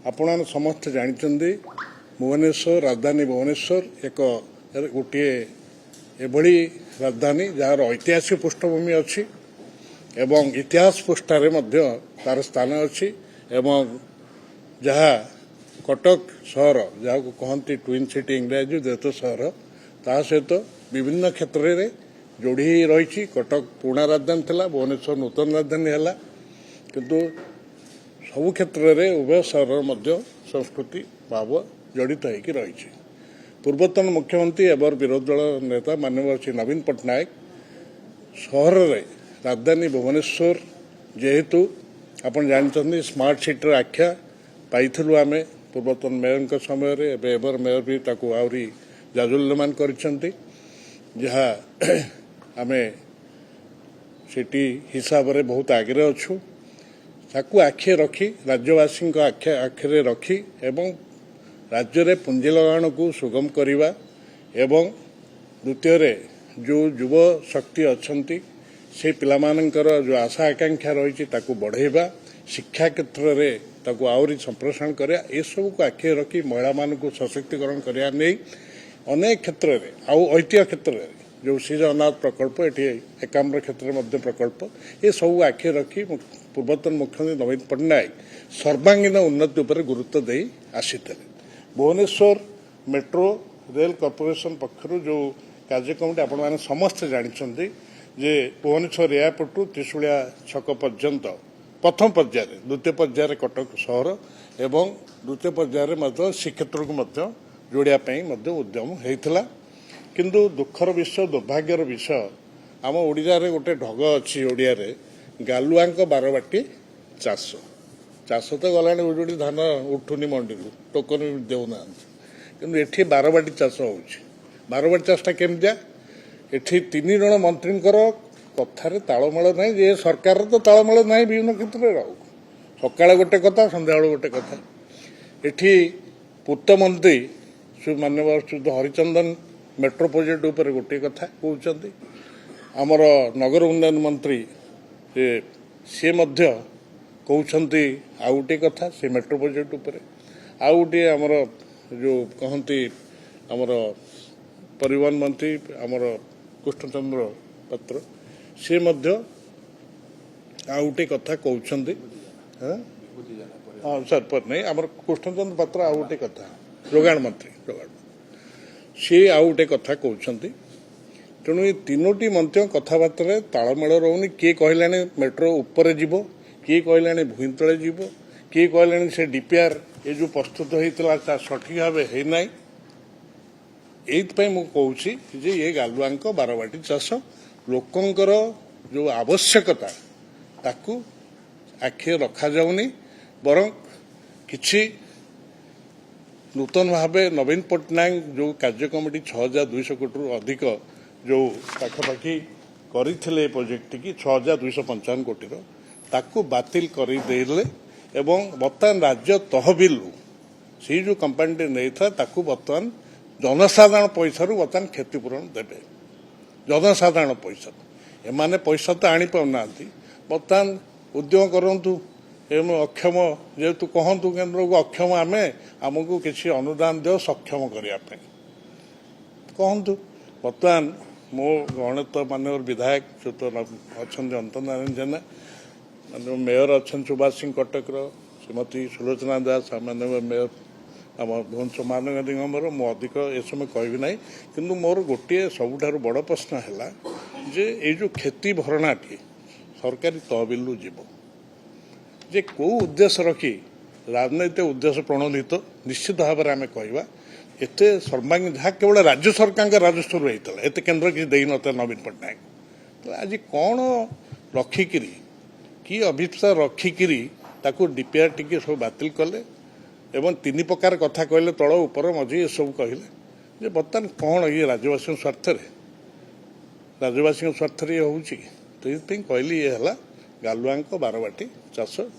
आपण समस्त जानते भुवनेश्वर राजधानी भुवनेश्वर एक गोटे एभली राजधानी जार ऐतिहासिक पृष्ठभूमि अच्छी एवं इतिहास पृष्ठारे मध्य तार स्थान अच्छी एवं जहाँ कटक सहर जहाँ को कहती ट्विन सिटी इंग्राजी द्वैत सहर ता सहित विभिन्न क्षेत्र में जोड़ी रही कटक पुराना राजधानी थिला भुवनेश्वर नूतन राजधानी है किंतु सबु क्षेत्र में उभय सहर मध्य संस्कृति भाव जड़ित होकर रही पूर्वतन मुख्यमंत्री एवं विरोधी दल नेता माननीय श्री नवीन पट्टनायक सहर में राजधानी भुवनेश्वर जेहेतु आपण जानते स्मार्ट सिटी आख्या पाइलु आम पूर्वतन मेयर समय एवर मेयर भी ताकू आहरी जाजुल्यमान करछंती जहाँ आम सिटी हिसाब से बहुत आगे अच्छु ताकू आखे रखी राज्यवासी आखे रखी एवं राज्य में पुंजी लगाण को सुगम करवा एवं द्वितीय जो युव शक्ति अच्छी से पिलामानंकर जो आशा आकांक्षा रही ताकू बढ़ेवा शिक्षा क्षेत्र में ताकू आहरी संप्रसारण करा ये सब को आखे रखी महिला मान को सशक्तिकरण करने नहीं अनेक क्षेत्र में आउ ऐतिह्य क्षेत्र में जो श्री जगन्नाथ प्रकल्प ये एकाम्र क्षेत्र में प्रकल्प ये सब आखे रखी पूर्वतन मुख्यमंत्री नवीन पट्टनायक सर्वांगीन उन्नति उपर गुरुत्व दे आसी भुवनेश्वर मेट्रो रेल कॉर्पोरेशन पक्षर जो कार्यक्रम आपण मैंने समस्त जानते जे भुवनेश्वर एयरपोर्ट त्रिशूलिया छक पर्यंत प्रथम पर्यायर द्वितीय पर्यायर कटक सहर एवं द्वितीय पर्यायर श्रीक्षेत्र को जोड़ापी उद्यम होता किंतु दुखर विषय दुर्भाग्यर विषय आम ओडिया रे गोटे ढग अच्छी ओडिया रे गालुआ बारबाटी चाष चाष तो गलानी उड़ी धान उठुनी मंडी टोकन भी देना कि एठी बारबाटी चाष हो बारबाटी चाषटा केमतिया एठी 3 जन मंत्री कथार तालमेल ना जे सरकार तो तालमेल ना विभिन्न क्षेत्र में रहू सकाळ गोटे कथा संध्या गोटे कथा एठी पूर्त मंत्री श्री माननीय श्री हरिचंदन मेट्रो प्रोजेक्ट उपर गोटे कथा कहते आमर नगर उन्नयन मंत्री सी कहते आउ गोटे कथा से मेट्रो प्रोजेक्ट उपर आउ गोटे आमर जो कहती आमर परिवहन मंत्री आमर कृष्णचंद्र पात्र सी आउ गोटे कथा कहते हाँ सर पर नहीं आमर कृष्णचंद्र पात्र आउ गोटे कथा जोगाण मंत्री सी आउ गोटे कथा कहते तेणु ये तीनोटी मंत्री कथबार्ता तालमेल रोनी किए कहला मेट्रो उपर जीव किए कहला भूई तले जीव किए कहला से डीपीआर ये जो प्रस्तुत होता सठिक भाव होना ये मुझे ये गालुआ बारबाटी चाष लोकंर जो आवश्यकता ताकू आखे रखा जाऊनी बरं किछि नूतन भाव नवीन पट्टनायक जो कार्य कमिटी 6200 कोटी अधिक जो पाखापाखि करते प्रोजेक्ट की 6255 कोटी ताकू बातिल करदेले एवं बर्तमान राज्य तहबिल से जो कंपानी नहीं था ताकू बर्तमान जनसाधारण पैसा बर्तमान क्षतिपूरण देवे जनसाधारण पैसा एमाने पैसा तो आनी पाना बर्तमान उद्यम करूँ एवं अक्षम जेहेतु कहतु केन्द्र को अक्षम आमे आमको किसी अनुदान दो सक्षम करने कहतु बर्तमान मो गणित माननीय विधायक अच्छा अंत नारायण जेना माननीय मेयर अच्छा सुभाष सिंह कटक श्रीमती सुलोचना दास माननीय मेयर आम भुवनेश्वर महानगर निगम मु अधिक ए समय कहबी ना कि मोर गोटे सबुठार बड़ प्रश्न है जे ये जो क्षति भरणाटी सरकारी तहबिल जीव जे कौ उद्देश्य रखी राजनैतिक उद्देश्य प्रणोदित निश्चित भाव में आम कहवा एत सर्वांगीन जहाँ केवल राज्य सरकार राजस्व होता है एत केन्द्र किसी दे ना नवीन पट्टनायक तो आज कौन रखिकी कि अभिप्सा रखिकी डीपीआर टी सब बातिल कले एवं 3 प्रकार कथा कहले तल ऊपर मझी ये सब कहले बर्तमान कौन ये राज्यवासी स्वार्थ राज्यवासी स्वार्थ ये हूँ तो ये कहली ये है गालुआ बारबाटी चाष।